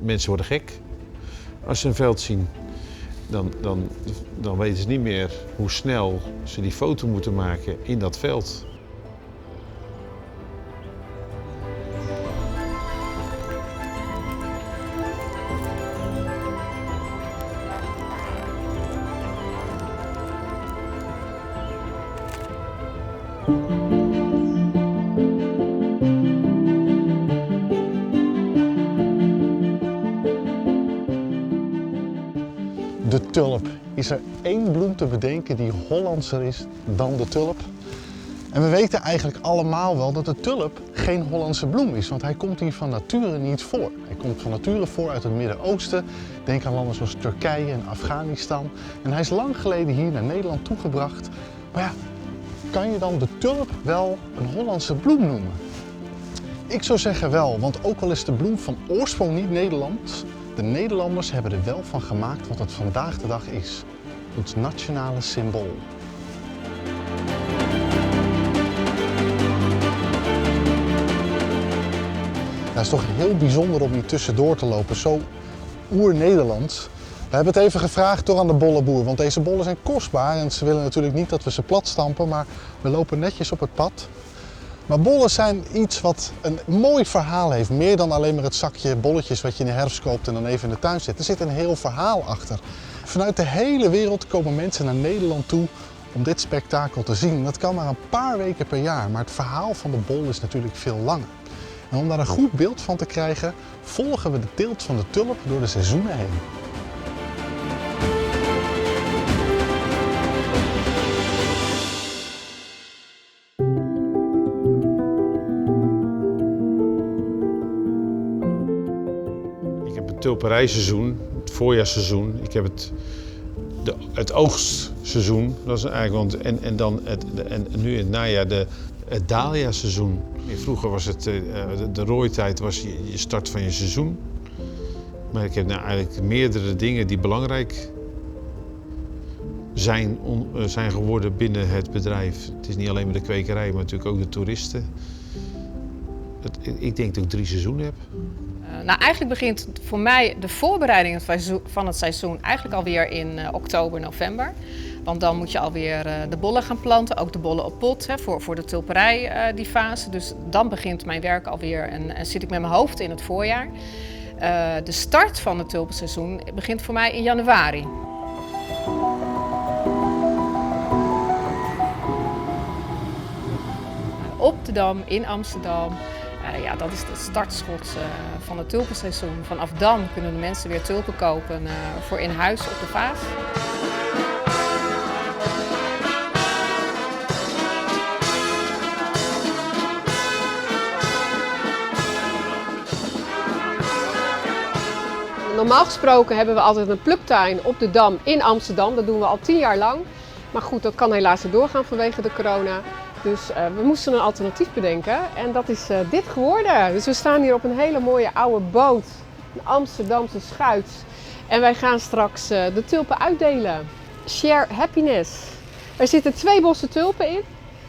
mensen worden gek als ze een veld zien. Dan weten ze niet meer hoe snel ze die foto moeten maken in dat veld. De tulp. Is er één bloem te bedenken die Hollandser is dan de tulp? En we weten eigenlijk allemaal wel dat de tulp geen Hollandse bloem is, want hij komt hier van nature niet voor. Hij komt van nature voor uit het Midden-Oosten. Denk aan landen zoals Turkije en Afghanistan. En hij is lang geleden hier naar Nederland toegebracht. Maar ja, kan je dan de tulp wel een Hollandse bloem noemen? Ik zou zeggen wel, want ook al is de bloem van oorsprong niet Nederlands, de Nederlanders hebben er wel van gemaakt wat het vandaag de dag is. Ons nationale symbool. Het is toch heel bijzonder om hier tussendoor te lopen, zo oer-Nederlands. We hebben het even gevraagd door aan de bollenboer, want deze bollen zijn kostbaar en ze willen natuurlijk niet dat we ze plat stampen, maar we lopen netjes op het pad. Maar bollen zijn iets wat een mooi verhaal heeft, meer dan alleen maar het zakje bolletjes wat je in de herfst koopt en dan even in de tuin zet. Er zit een heel verhaal achter. Vanuit de hele wereld komen mensen naar Nederland toe om dit spektakel te zien. Dat kan maar een paar weken per jaar, maar het verhaal van de bol is natuurlijk veel langer. En om daar een goed beeld van te krijgen, volgen we de teelt van de tulp door de seizoenen heen. Ik heb het tulperijseizoen, het voorjaarsseizoen. Ik heb het oogstseizoen, dat is eigenlijk, en nu in het najaar het dahliaseizoen. Vroeger was het de rooitijd was je start van je seizoen. Maar ik heb nou eigenlijk meerdere dingen die belangrijk zijn geworden binnen het bedrijf. Het is niet alleen maar de kwekerij, maar natuurlijk ook de toeristen. Ik denk dat ik 3 seizoenen heb. Nou, eigenlijk begint voor mij de voorbereiding van het seizoen eigenlijk alweer in oktober, november. Want dan moet je alweer de bollen gaan planten, ook de bollen op pot voor de tulperij, die fase. Dus dan begint mijn werk alweer en zit ik met mijn hoofd in het voorjaar. De start van het tulpenseizoen begint voor mij in januari. Op de Dam in Amsterdam. Ja, dat is het startschot van het tulpenseizoen. Vanaf dan kunnen de mensen weer tulpen kopen voor in huis op de vaas. Normaal gesproken hebben we altijd een pluktuin op de Dam in Amsterdam. Dat doen we al 10 jaar lang. Maar goed, dat kan helaas niet doorgaan vanwege de corona. Dus we moesten een alternatief bedenken en dat is dit geworden. Dus we staan hier op een hele mooie oude boot, een Amsterdamse schuit. En wij gaan straks de tulpen uitdelen. Share happiness. Er zitten 2 bossen tulpen in.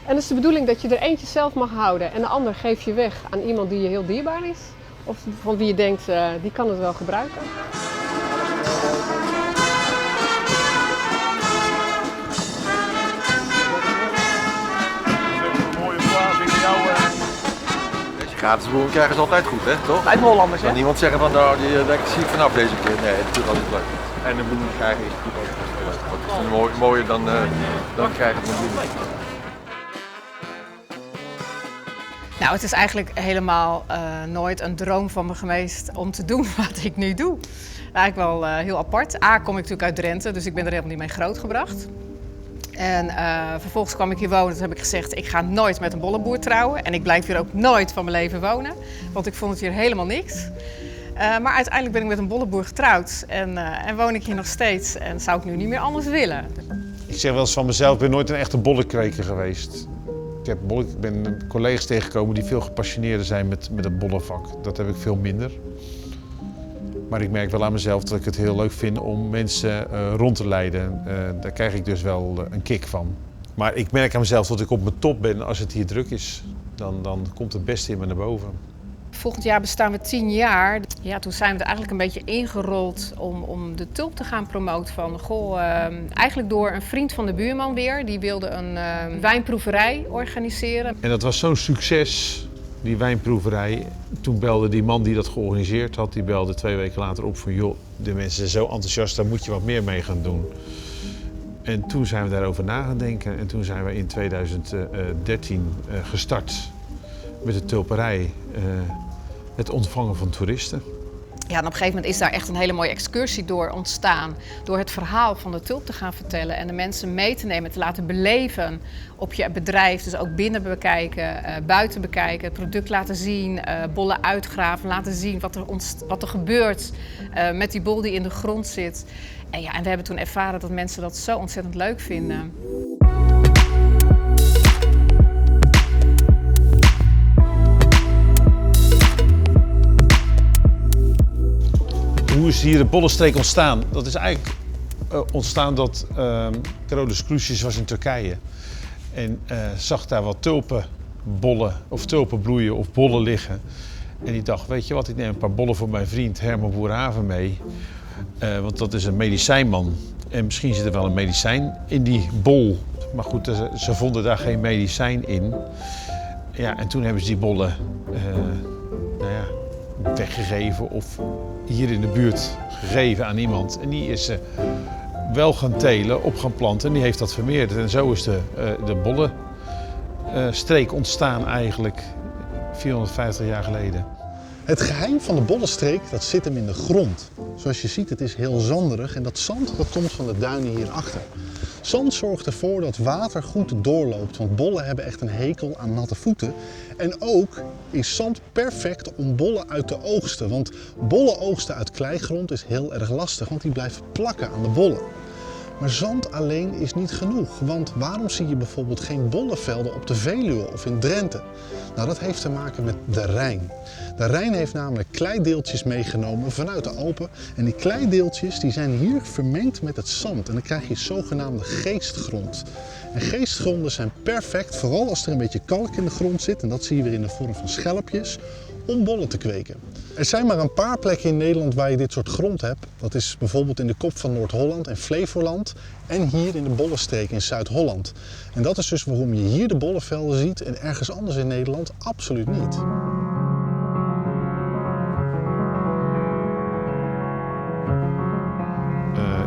En het is de bedoeling dat je er eentje zelf mag houden en de ander geef je weg aan iemand die je heel dierbaar is. Of van wie je denkt, die kan het wel gebruiken. Gratis boeren krijgen ze altijd goed, hè, toch? Lijkt me Hollanders, hè? Kan niemand zeggen van, nou, daar zie ik vanaf deze keer. Nee, het is altijd leuk. En een bloem krijgen is natuurlijk ook best wel leuk. Mooier dan krijgen van bloemen. Nou, het is eigenlijk helemaal nooit een droom van me geweest om te doen wat ik nu doe. Eigenlijk wel heel apart. Kom ik natuurlijk uit Drenthe, dus ik ben er helemaal niet mee grootgebracht. En vervolgens kwam ik hier wonen, toen heb ik gezegd, ik ga nooit met een bollenboer trouwen. En ik blijf hier ook nooit van mijn leven wonen, want ik vond het hier helemaal niks. Maar uiteindelijk ben ik met een bollenboer getrouwd en woon ik hier nog steeds en zou ik nu niet meer anders willen. Ik zeg wel eens van mezelf, ik ben nooit een echte bollenkweker geweest. Ik ben collega's tegengekomen die veel gepassioneerder zijn met het bollenvak. Dat heb ik veel minder. Maar ik merk wel aan mezelf dat ik het heel leuk vind om mensen rond te leiden. Daar krijg ik dus wel een kick van. Maar ik merk aan mezelf dat ik op mijn top ben als het hier druk is. Dan komt het beste in me naar boven. volgend jaar bestaan we 10 jaar. Ja, toen zijn we er eigenlijk een beetje ingerold om de tulp te gaan promoten. Eigenlijk door een vriend van de buurman weer. Die wilde een wijnproeverij organiseren. En dat was zo'n succes, die wijnproeverij. Toen belde die man die dat georganiseerd had, die belde 2 weken later op van joh, de mensen zijn zo enthousiast, daar moet je wat meer mee gaan doen. En toen zijn we daarover na gaan denken en toen zijn we in 2013 gestart met de tulperij, het ontvangen van toeristen. Ja, en op een gegeven moment is daar echt een hele mooie excursie door ontstaan. Door het verhaal van de tulp te gaan vertellen en de mensen mee te nemen, te laten beleven op je bedrijf. Dus ook binnen bekijken, buiten bekijken, het product laten zien, bollen uitgraven, laten zien wat er gebeurt met die bol die in de grond zit. En we hebben toen ervaren dat mensen dat zo ontzettend leuk vinden. Hoe is hier de Bollenstreek ontstaan? Dat is eigenlijk ontstaan dat Carolus Clusius was in Turkije en zag daar wat tulpenbollen of tulpen bloeien of bollen liggen. En die dacht, weet je wat, ik neem een paar bollen voor mijn vriend Herman Boerhaven mee. Want dat is een medicijnman en misschien zit er wel een medicijn in die bol. Maar goed, ze vonden daar geen medicijn in. Ja, en toen hebben ze die bollen weggegeven of hier in de buurt gegeven aan iemand. En die is wel gaan telen, op gaan planten en die heeft dat vermeerderd. En zo is de Bollenstreek ontstaan eigenlijk 450 jaar geleden. Het geheim van de Bollenstreek, dat zit hem in de grond. Zoals je ziet, het is heel zanderig en dat zand dat komt van de duinen hierachter. Zand zorgt ervoor dat water goed doorloopt, want bollen hebben echt een hekel aan natte voeten. En ook is zand perfect om bollen uit te oogsten, want bollen oogsten uit kleigrond is heel erg lastig, want die blijven plakken aan de bollen. Maar zand alleen is niet genoeg, want waarom zie je bijvoorbeeld geen bollenvelden op de Veluwe of in Drenthe? Nou, dat heeft te maken met de Rijn. De Rijn heeft namelijk kleideeltjes meegenomen vanuit de Alpen en die kleideeltjes die zijn hier vermengd met het zand en dan krijg je zogenaamde geestgrond. En geestgronden zijn perfect, vooral als er een beetje kalk in de grond zit, en dat zie je weer in de vorm van schelpjes, om bollen te kweken. Er zijn maar een paar plekken in Nederland waar je dit soort grond hebt. Dat is bijvoorbeeld in de kop van Noord-Holland en Flevoland en hier in de Bollenstreek in Zuid-Holland. En dat is dus waarom je hier de bollenvelden ziet en ergens anders in Nederland absoluut niet.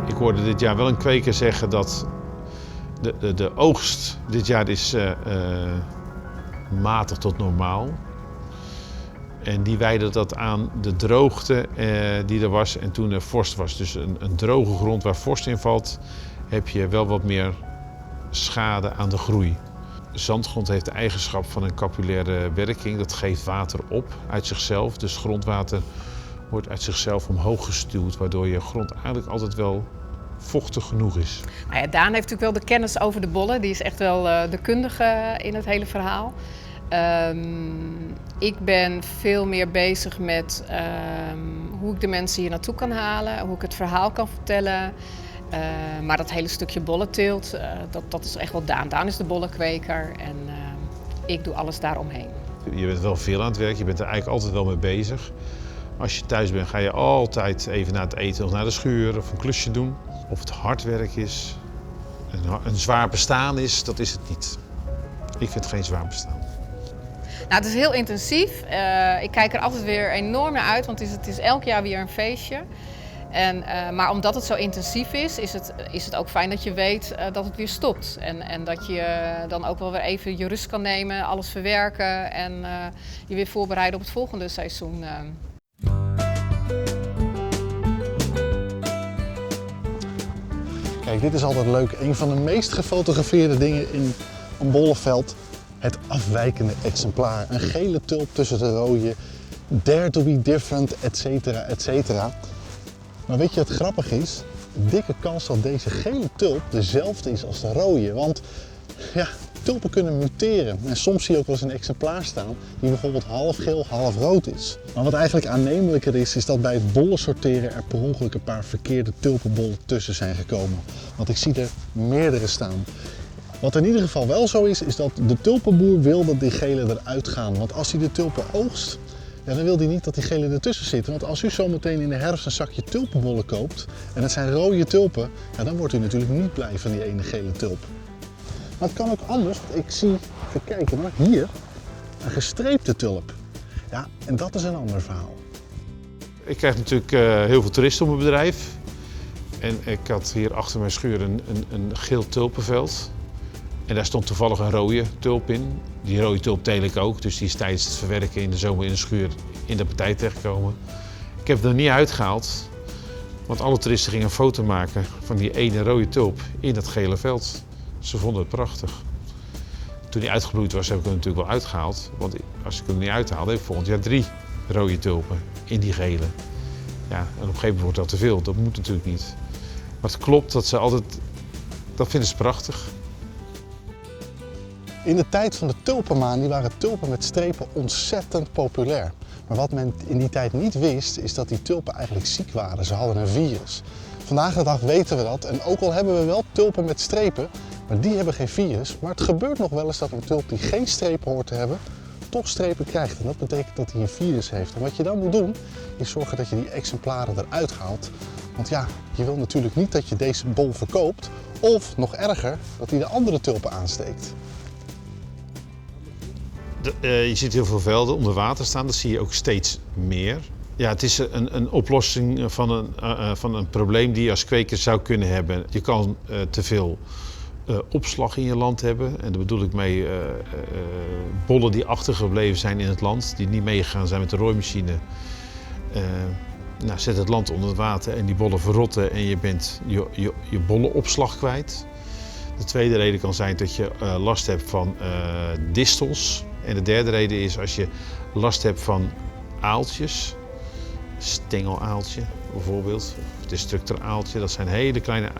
Ik hoorde dit jaar wel een kweker zeggen dat de oogst dit jaar is matig tot normaal. En die wijden dat aan de droogte die er was en toen er vorst was. Dus een droge grond waar vorst in valt, heb je wel wat meer schade aan de groei. Zandgrond heeft de eigenschap van een capillaire werking. Dat geeft water op uit zichzelf. Dus grondwater wordt uit zichzelf omhoog gestuwd, waardoor je grond eigenlijk altijd wel vochtig genoeg is. Nou ja, Daan heeft natuurlijk wel de kennis over de bollen. Die is echt wel de kundige in het hele verhaal. Ik ben veel meer bezig met hoe ik de mensen hier naartoe kan halen, hoe ik het verhaal kan vertellen. Maar dat hele stukje bollenteelt, dat is echt wel Daan. Daan is de bollenkweker en ik doe alles daaromheen. Je bent wel veel aan het werk, je bent er eigenlijk altijd wel mee bezig. Als je thuis bent ga je altijd even na het eten of naar de schuur of een klusje doen. Of het hard werk is, een zwaar bestaan is, dat is het niet. Ik vind het geen zwaar bestaan. Nou, het is heel intensief. Ik kijk er altijd weer enorm naar uit, want het is elk jaar weer een feestje. Maar omdat het zo intensief is het ook fijn dat je weet dat het weer stopt. En dat je dan ook wel weer even je rust kan nemen, alles verwerken en je weer voorbereiden op het volgende seizoen. Kijk, dit is altijd leuk. Een van de meest gefotografeerde dingen in een bollenveld. Het afwijkende exemplaar. Een gele tulp tussen de rode. Dare to be different, etcetera, etcetera. Maar weet je wat grappig is? Dikke kans dat deze gele tulp dezelfde is als de rode. Want ja, tulpen kunnen muteren. En soms zie je ook wel eens een exemplaar staan die bijvoorbeeld half geel, half rood is. Maar wat eigenlijk aannemelijker is dat bij het bollen sorteren er per ongeluk een paar verkeerde tulpenbollen tussen zijn gekomen. Want ik zie er meerdere staan. Wat in ieder geval wel zo is dat de tulpenboer wil dat die gele eruit gaan. Want als hij de tulpen oogst, ja, dan wil hij niet dat die gele ertussen zitten. Want als u zometeen in de herfst een zakje tulpenbollen koopt en het zijn rode tulpen, ja, dan wordt u natuurlijk niet blij van die ene gele tulp. Maar het kan ook anders. Ik zie, even kijken hoor, hier een gestreepte tulp. Ja, en dat is een ander verhaal. Ik krijg natuurlijk heel veel toeristen op mijn bedrijf. En ik had hier achter mijn schuur een geel tulpenveld. En daar stond toevallig een rode tulp in. Die rode tulp teel ik ook, dus die is tijdens het verwerken in de zomer in de schuur in de partij terechtgekomen. Ik heb het er niet uitgehaald, want alle toeristen gingen een foto maken van die ene rode tulp in dat gele veld. Ze vonden het prachtig. Toen die uitgebloeid was, heb ik hem natuurlijk wel uitgehaald. Want als ik hem niet uithaalde, heb ik volgend jaar 3 rode tulpen in die gele. Ja, en op een gegeven moment wordt dat te veel. Dat moet natuurlijk niet. Maar het klopt dat ze altijd... Dat vinden ze prachtig. In de tijd van de tulpenmanie waren tulpen met strepen ontzettend populair. Maar wat men in die tijd niet wist, is dat die tulpen eigenlijk ziek waren. Ze hadden een virus. Vandaag de dag weten we dat. En ook al hebben we wel tulpen met strepen, maar die hebben geen virus. Maar het gebeurt nog wel eens dat een tulp die geen strepen hoort te hebben, toch strepen krijgt. En dat betekent dat hij een virus heeft. En wat je dan moet doen, is zorgen dat je die exemplaren eruit haalt. Want ja, je wil natuurlijk niet dat je deze bol verkoopt. Of nog erger, dat hij de andere tulpen aansteekt. Je ziet heel veel velden onder water staan, dat zie je ook steeds meer. Ja, het is een oplossing van een probleem die je als kweker zou kunnen hebben. Je kan te veel opslag in je land hebben. En daar bedoel ik mee bollen die achtergebleven zijn in het land, die niet meegegaan zijn met de rooimachine. Zet het land onder het water en die bollen verrotten en je bent je bollenopslag kwijt. De tweede reden kan zijn dat je last hebt van distels. En de derde reden is als je last hebt van aaltjes, stengelaaltje bijvoorbeeld, of destructoraaltje. Dat zijn hele kleine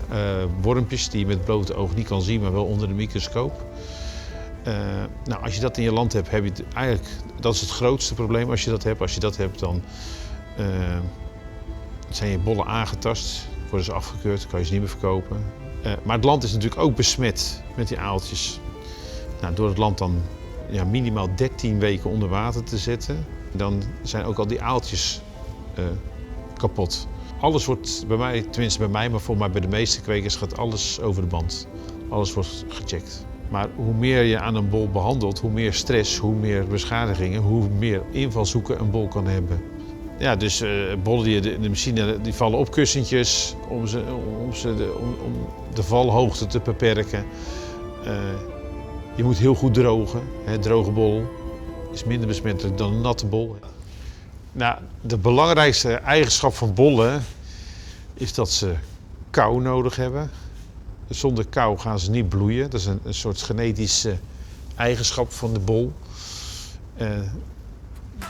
wormpjes die je met het blote oog niet kan zien, maar wel onder de microscoop. Als je dat in je land hebt, heb je het eigenlijk, dat is het grootste probleem als je dat hebt. Als je dat hebt, dan zijn je bollen aangetast, worden ze afgekeurd, kan je ze niet meer verkopen. Maar het land is natuurlijk ook besmet met die aaltjes. Door het land dan minimaal 13 weken onder water te zetten, dan zijn ook al die aaltjes kapot. Alles wordt bij mij, tenminste bij mij, maar voor mij bij de meeste kwekers gaat alles over de band. Alles wordt gecheckt. Maar hoe meer je aan een bol behandelt, hoe meer stress, hoe meer beschadigingen, hoe meer invalshoeken een bol kan hebben. Ja, dus bollen die de machine die vallen op kussentjes om de valhoogte te beperken. Je moet heel goed drogen. Droge bol is minder besmettelijk dan een natte bol. De belangrijkste eigenschap van bollen is dat ze kou nodig hebben. Zonder kou gaan ze niet bloeien. Dat is een soort genetische eigenschap van de bol.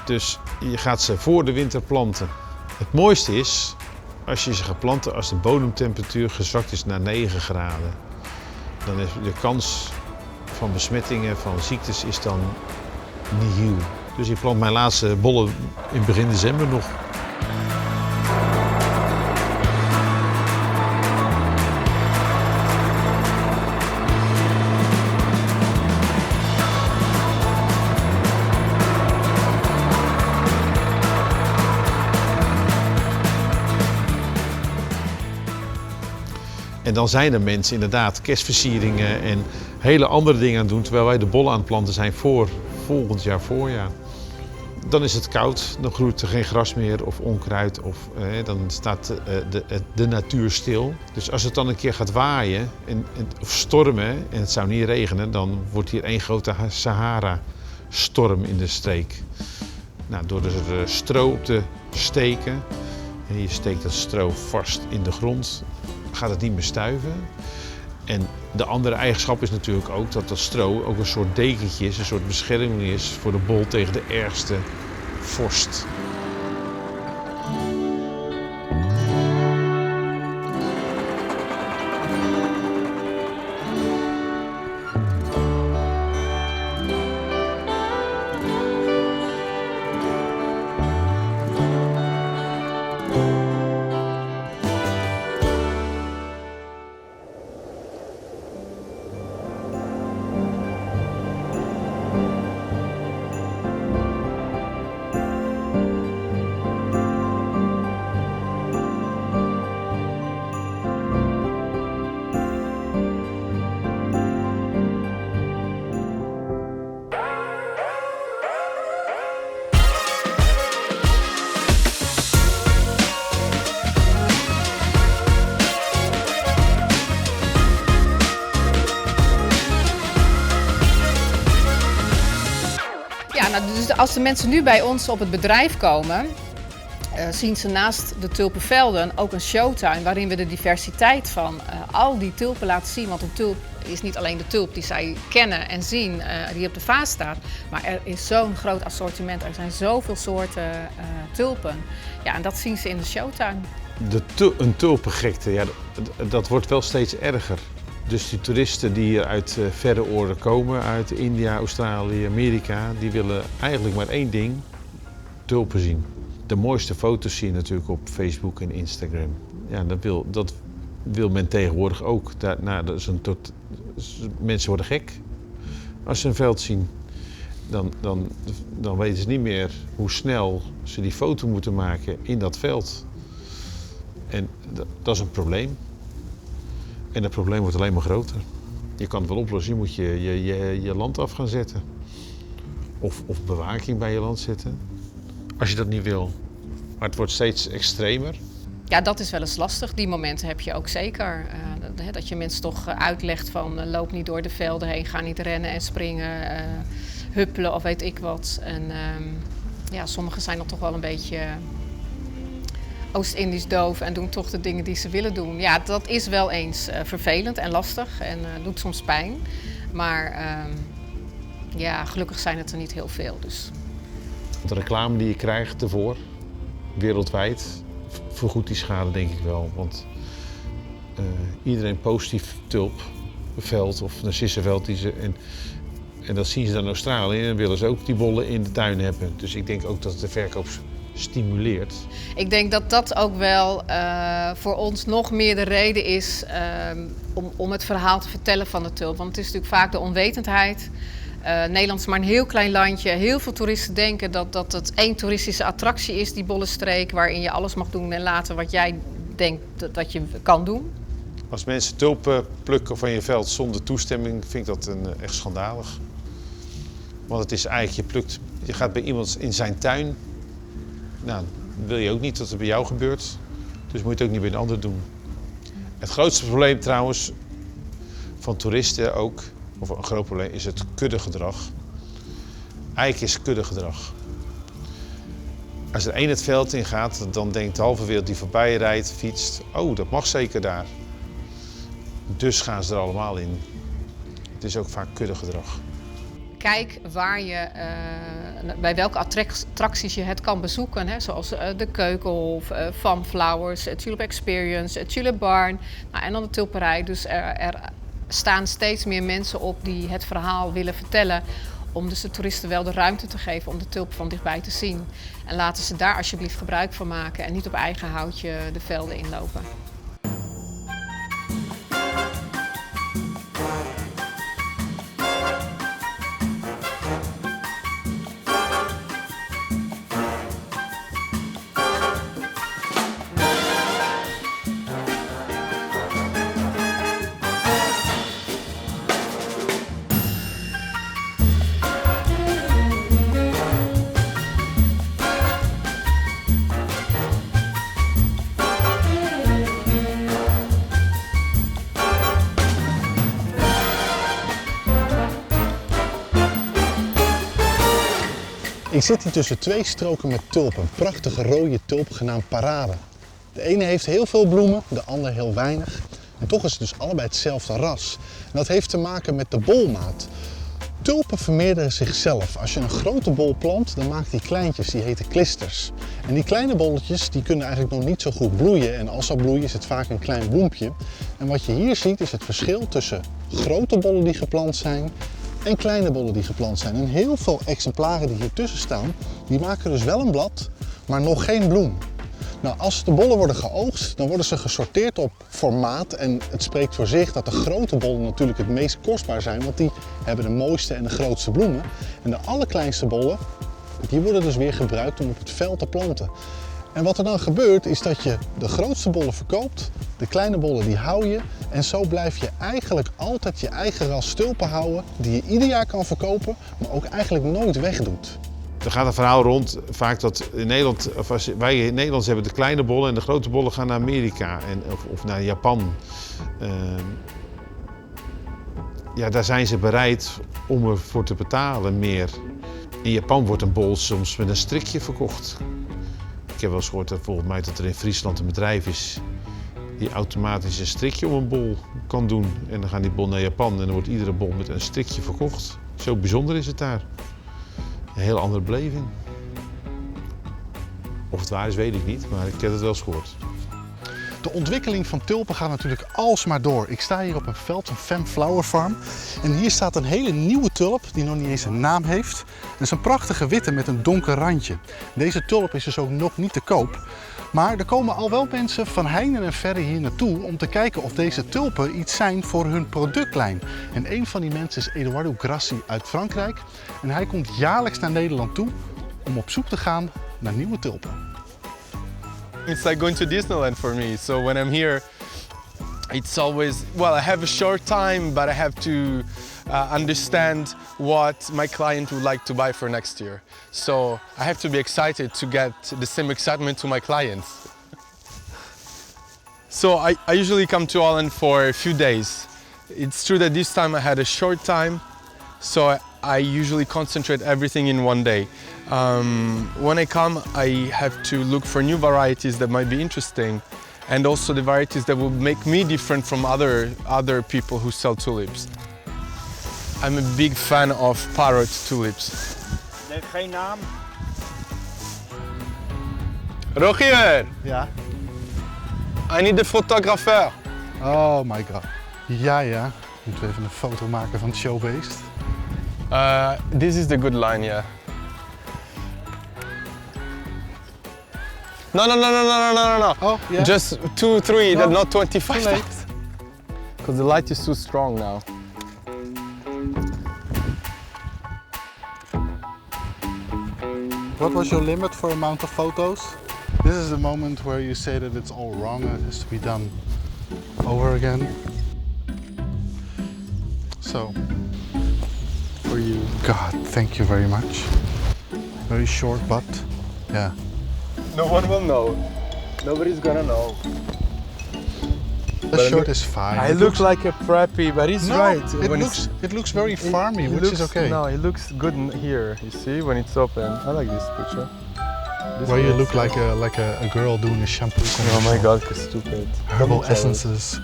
Dus je gaat ze voor de winter planten. Het mooiste is als je ze gaat planten als de bodemtemperatuur gezakt is naar 9 graden. Dan is de kans van besmettingen, van ziektes is dan nihil. Dus ik plant mijn laatste bollen in begin december nog. En dan zijn er mensen inderdaad kerstversieringen en hele andere dingen aan het doen, terwijl wij de bollen aan het planten zijn voor volgend jaar voorjaar. Dan is het koud, dan groeit er geen gras meer of onkruid of dan staat de natuur stil. Dus als het dan een keer gaat waaien of stormen en het zou niet regenen, dan wordt hier één grote Sahara-storm in de streek. Door er stro op te steken, en je steekt dat stro vast in de grond, gaat het niet meer stuiven. En de andere eigenschap is natuurlijk ook dat dat stro ook een soort dekentje is, een soort bescherming is voor de bol tegen de ergste vorst. als de mensen nu bij ons op het bedrijf komen, zien ze naast de tulpenvelden ook een showtuin waarin we de diversiteit van al die tulpen laten zien. Want een tulp is niet alleen de tulp die zij kennen en zien, die op de vaas staat. Maar er is zo'n groot assortiment, er zijn zoveel soorten tulpen. Ja, en dat zien ze in de showtuin. Een tulpengekte, ja, dat wordt wel steeds erger. Dus die toeristen die hier uit verre oorden komen, uit India, Australië, Amerika, die willen eigenlijk maar één ding, tulpen zien. De mooiste foto's zie je natuurlijk op Facebook en Instagram. Ja, dat wil men tegenwoordig ook. Mensen worden gek als ze een veld zien. Dan weten ze niet meer hoe snel ze die foto moeten maken in dat veld. En dat is een probleem. En dat probleem wordt alleen maar groter. Je kan het wel oplossen, je moet je land af gaan zetten. Of bewaking bij je land zetten. Als je dat niet wil. Maar het wordt steeds extremer. Ja, dat is wel eens lastig. Die momenten heb je ook zeker. Dat je mensen toch uitlegt van loop niet door de velden heen, ga niet rennen en springen, huppelen of weet ik wat. En ja, sommigen zijn dan toch wel een beetje Oost-Indisch doof en doen toch de dingen die ze willen doen. Ja, dat is wel eens vervelend en lastig en doet soms pijn. Maar ja, gelukkig zijn het er niet heel veel. Dus. De reclame die je krijgt ervoor, wereldwijd, vergoedt die schade denk ik wel. Want iedereen post die tulpveld of narcissenveld en dat zien ze dan in Australië en dan willen ze ook die bollen in de tuin hebben. Dus ik denk ook dat het de verkoop stimuleert. Ik denk dat dat ook wel voor ons nog meer de reden is om het verhaal te vertellen van de tulp. Want het is natuurlijk vaak de onwetendheid. Nederland is maar een heel klein landje. Heel veel toeristen denken dat het één toeristische attractie is, die Bollenstreek, waarin je alles mag doen en laten wat jij denkt dat je kan doen. Als mensen tulpen plukken van je veld zonder toestemming, vind ik dat echt schandalig. Want het is eigenlijk, je gaat bij iemand in zijn tuin. Nou, wil je ook niet dat het bij jou gebeurt. Dus moet je het ook niet bij een ander doen. Het grootste probleem trouwens van toeristen ook, of een groot probleem, is het kuddegedrag. Eigenlijk is kuddegedrag. Als er één het veld in gaat, dan denkt de halve wereld die voorbij rijdt, fietst, oh, dat mag zeker daar. Dus gaan ze er allemaal in. Het is ook vaak kuddegedrag. Kijk bij welke attracties je het kan bezoeken. Hè? Zoals de Keukenhof, Fun Flowers, Tulip Experience, Tulip Barn en dan de tulperij. Dus er staan steeds meer mensen op die het verhaal willen vertellen. Om dus de toeristen wel de ruimte te geven om de tulpen van dichtbij te zien. En laten ze daar alsjeblieft gebruik van maken en niet op eigen houtje de velden inlopen. Ik zit hier tussen twee stroken met tulpen, een prachtige rode tulp genaamd Parade. De ene heeft heel veel bloemen, de ander heel weinig. En toch is het dus allebei hetzelfde ras. En dat heeft te maken met de bolmaat. Tulpen vermeerderen zichzelf. Als je een grote bol plant, dan maakt die kleintjes, die heten klisters. En die kleine bolletjes die kunnen eigenlijk nog niet zo goed bloeien. En als ze bloeien is het vaak een klein bloempje. En wat je hier ziet is het verschil tussen grote bollen die geplant zijn en kleine bollen die geplant zijn. En heel veel exemplaren die hier tussen staan, die maken dus wel een blad, maar nog geen bloem. Nou, als de bollen worden geoogst, dan worden ze gesorteerd op formaat. En het spreekt voor zich dat de grote bollen natuurlijk het meest kostbaar zijn, want die hebben de mooiste en de grootste bloemen. En de allerkleinste bollen, die worden dus weer gebruikt om op het veld te planten. En wat er dan gebeurt is dat je de grootste bollen verkoopt, de kleine bollen die hou je. En zo blijf je eigenlijk altijd je eigen ras tulpen houden, die je ieder jaar kan verkopen, maar ook eigenlijk nooit wegdoet. Er gaat een verhaal rond, vaak dat in Nederland, wij in Nederland hebben de kleine bollen en de grote bollen gaan naar Amerika of naar Japan. Ja, daar zijn ze bereid om ervoor te betalen meer. In Japan wordt een bol soms met een strikje verkocht. Ik heb wel eens gehoord dat volgens mij dat er in Friesland een bedrijf is die automatisch een strikje om een bol kan doen. En dan gaan die bol naar Japan en dan wordt iedere bol met een strikje verkocht. Zo bijzonder is het daar. Een heel andere beleving. Of het waar is, weet ik niet, maar ik heb het wel eens gehoord. De ontwikkeling van tulpen gaat natuurlijk alsmaar door. Ik sta hier op een veld van Fem Flower Farm. En hier staat een hele nieuwe tulp die nog niet eens een naam heeft. Het is een prachtige witte met een donker randje. Deze tulp is dus ook nog niet te koop. Maar er komen al wel mensen van heinde en verre hier naartoe om te kijken of deze tulpen iets zijn voor hun productlijn. En een van die mensen is Eduardo Grassi uit Frankrijk. En hij komt jaarlijks naar Nederland toe om op zoek te gaan naar nieuwe tulpen. It's like going to Disneyland for me. So when I'm here, it's always, well, I have a short time, but I have to understand what my client would like to buy for next year. So I have to be excited to get the same excitement to my clients. So I usually come to Holland for a few days. It's true that this time I had a short time, so I usually concentrate everything in one day. When I come, I have to look for new varieties that might be interesting, and also the varieties that will make me different from other people who sell tulips. I'm a big fan of parrot tulips. Nee, geen naam. Rogier, Ja. I need a photographer. Oh my god. Ja. Moeten we even een foto maken van het showbeest. This is the good line, yeah. No. Oh, yeah. Just 2, 3, No. not 25. Too late. Because the light is too strong now. What was your limit for amount of photos? This is the moment where you say that it's all wrong and it has to be done over again. So, for you. God, thank you very much. Very short, but yeah. No one will know. Nobody's gonna know. The shirt is fine. I look like a preppy, but he's no, right. it looks very farmy, He which looks, is okay. No, it looks good here. You see, when it's open. I like this picture. This Where you one look is- like a girl doing a shampoo commercial. Oh my god, it's stupid. Herbal Don't tell essences. us.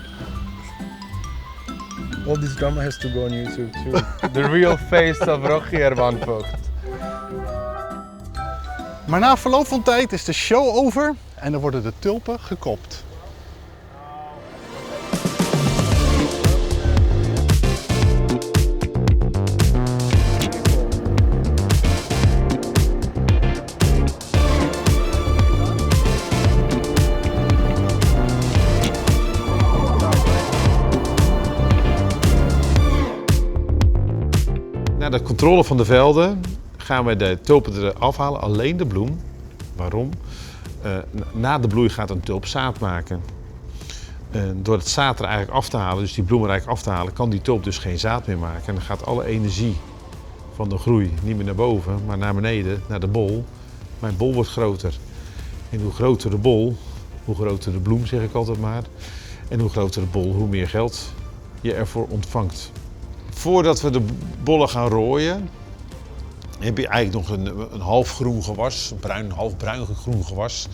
All this drama has to go on YouTube too. The real face of Rogier van Vogt. Maar na verloop van tijd is de show over en er worden de tulpen gekopt. Na de controle van de velden gaan we de tulpen eraf halen, alleen de bloem. Waarom? Na de bloei gaat een tulp zaad maken. Door het zaad er eigenlijk af te halen, dus die bloem er eigenlijk af te halen, kan die tulp dus geen zaad meer maken. En dan gaat alle energie van de groei niet meer naar boven, maar naar beneden, naar de bol. Mijn bol wordt groter. En hoe groter de bol, hoe groter de bloem, zeg ik altijd maar. En hoe groter de bol, hoe meer geld je ervoor ontvangt. Voordat we de bollen gaan rooien, heb je eigenlijk nog een half groen gewas, een half bruin groen gewas.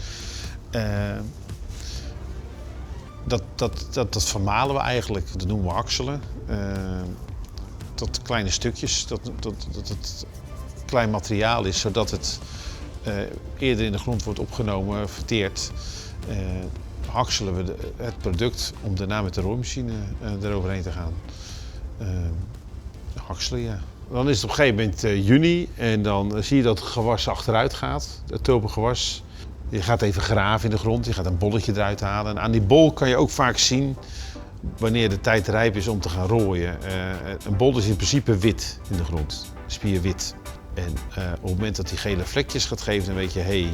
Dat vermalen we eigenlijk, dat noemen we akselen. Tot kleine stukjes, dat het klein materiaal is, zodat het eerder in de grond wordt opgenomen, verteerd. Hakselen we het product om daarna met de rooimachine eroverheen te gaan. Hakselen, ja. Dan is het op een gegeven moment juni en dan zie je dat het gewas achteruit gaat, het tulpengewas. Je gaat even graven in de grond, je gaat een bolletje eruit halen. En aan die bol kan je ook vaak zien wanneer de tijd rijp is om te gaan rooien. Een bol is in principe wit in de grond, spierwit. En op het moment dat die gele vlekjes gaat geven, dan weet je, hé,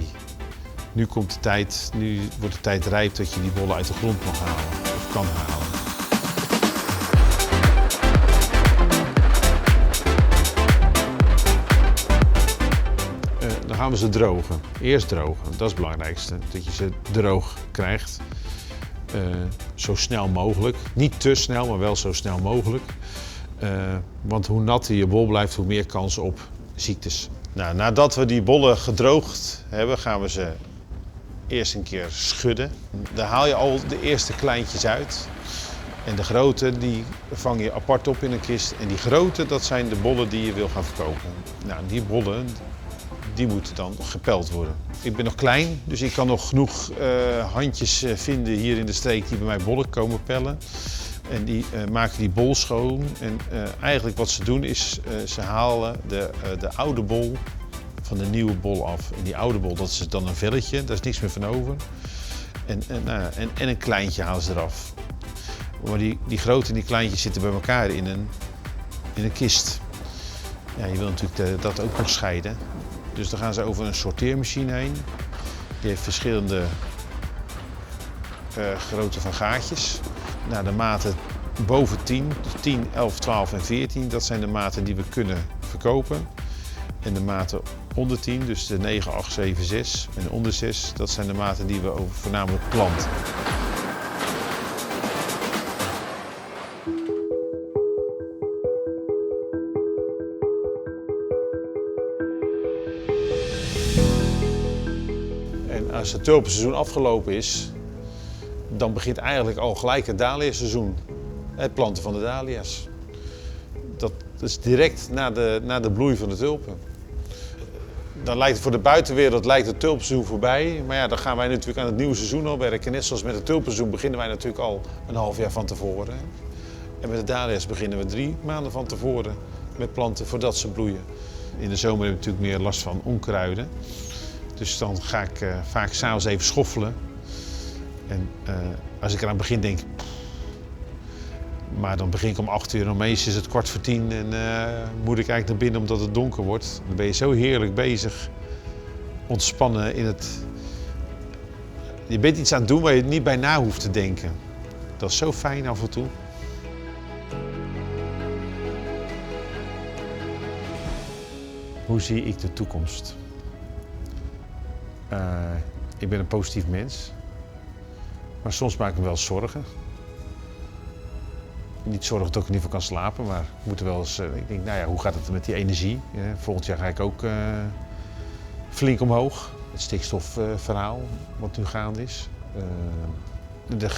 nu komt de tijd, nu wordt de tijd rijp dat je die bollen uit de grond mag halen of kan halen. Dan gaan we ze drogen. Eerst drogen, dat is het belangrijkste. Dat je ze droog krijgt. Zo snel mogelijk. Niet te snel, maar wel zo snel mogelijk. Want hoe natter je bol blijft, hoe meer kans op ziektes. Nou, nadat we die bollen gedroogd hebben, gaan we ze eerst een keer schudden. Daar haal je al de eerste kleintjes uit. En de grote die vang je apart op in een kist. En die grote, dat zijn de bollen die je wil gaan verkopen. Nou, die bollen die moeten dan gepeld worden. Ik ben nog klein, dus ik kan nog genoeg handjes vinden hier in de streek die bij mij bollen komen pellen. En die maken die bol schoon. En eigenlijk wat ze doen is, ze halen de oude bol van de nieuwe bol af. En die oude bol, dat is dan een velletje, daar is niks meer van over. En een kleintje halen ze eraf. Maar die grote en die kleintjes zitten bij elkaar in een kist. Ja, je wil natuurlijk dat ook nog scheiden. Dus dan gaan ze over een sorteermachine heen. Die heeft verschillende grootte van gaatjes. Nou, de maten boven 10, dus 10, 11, 12 en 14, dat zijn de maten die we kunnen verkopen. En de maten onder 10, dus de 9, 8, 7, 6 en onder 6, dat zijn de maten die we voornamelijk planten. En als het tulpenseizoen afgelopen is, dan begint eigenlijk al gelijk het dahliaseizoen. Het planten van de dahlia's. Dat is direct na de bloei van de tulpen. Dan lijkt het voor de buitenwereld het tulpenseizoen voorbij. Maar ja, dan gaan wij natuurlijk aan het nieuwe seizoen al werken. Net zoals met het tulpenseizoen beginnen wij natuurlijk al een half jaar van tevoren. En met de dahlia's beginnen we 3 maanden van tevoren met planten voordat ze bloeien. In de zomer hebben we natuurlijk meer last van onkruiden. Dus dan ga ik vaak 's avonds even schoffelen. En als ik eraan begin denk, maar dan begin ik om 8 uur, dan meestal is het 9:15 en moet ik eigenlijk naar binnen omdat het donker wordt. Dan ben je zo heerlijk bezig, ontspannen in het... Je bent iets aan het doen waar je niet bij na hoeft te denken. Dat is zo fijn af en toe. Hoe zie ik de toekomst? Ik ben een positief mens. Maar soms maak ik me wel zorgen. Niet zorgen dat ik in ieder geval kan slapen, maar ik moet er wel eens... ik denk, nou ja, hoe gaat het met die energie? Volgend jaar ga ik ook flink omhoog. Het stikstofverhaal wat nu gaande is. De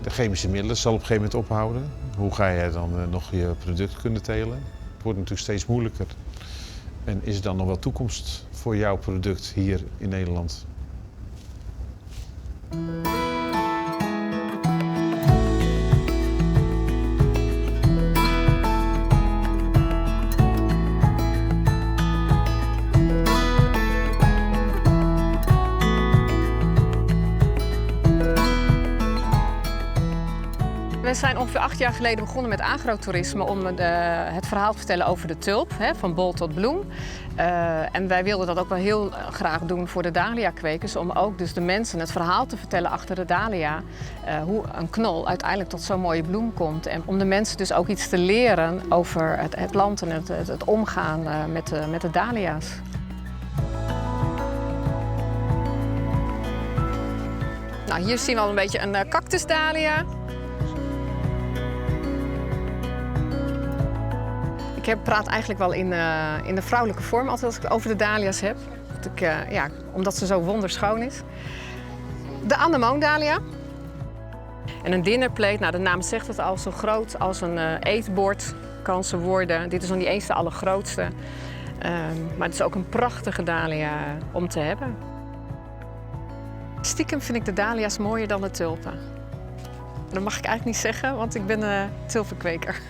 chemische middelen zal op een gegeven moment ophouden. Hoe ga jij dan nog je product kunnen telen? Het wordt natuurlijk steeds moeilijker. En is er dan nog wel toekomst voor jouw product hier in Nederland? We zijn ongeveer 8 jaar geleden begonnen met agrotourisme om het verhaal te vertellen over de tulp, van bol tot bloem. En wij wilden dat ook wel heel graag doen voor de dahlia-kwekers, om ook dus de mensen het verhaal te vertellen achter de dahlia. Hoe een knol uiteindelijk tot zo'n mooie bloem komt. En om de mensen dus ook iets te leren over het land en het omgaan met de dahlia's. Nou, hier zien we al een beetje een cactusdahlia. Ik praat eigenlijk wel in de vrouwelijke vorm altijd als ik het over de dahlia's heb. Omdat ze zo wonderschoon is. De anemoondahlia. En een dinnerplate, nou de naam zegt het al, zo groot als een eetbord kan ze worden. Dit is nog niet eens de allergrootste. Maar het is ook een prachtige dahlia om te hebben. Stiekem vind ik de dahlia's mooier dan de tulpen. Dat mag ik eigenlijk niet zeggen, want ik ben tulpenkweker.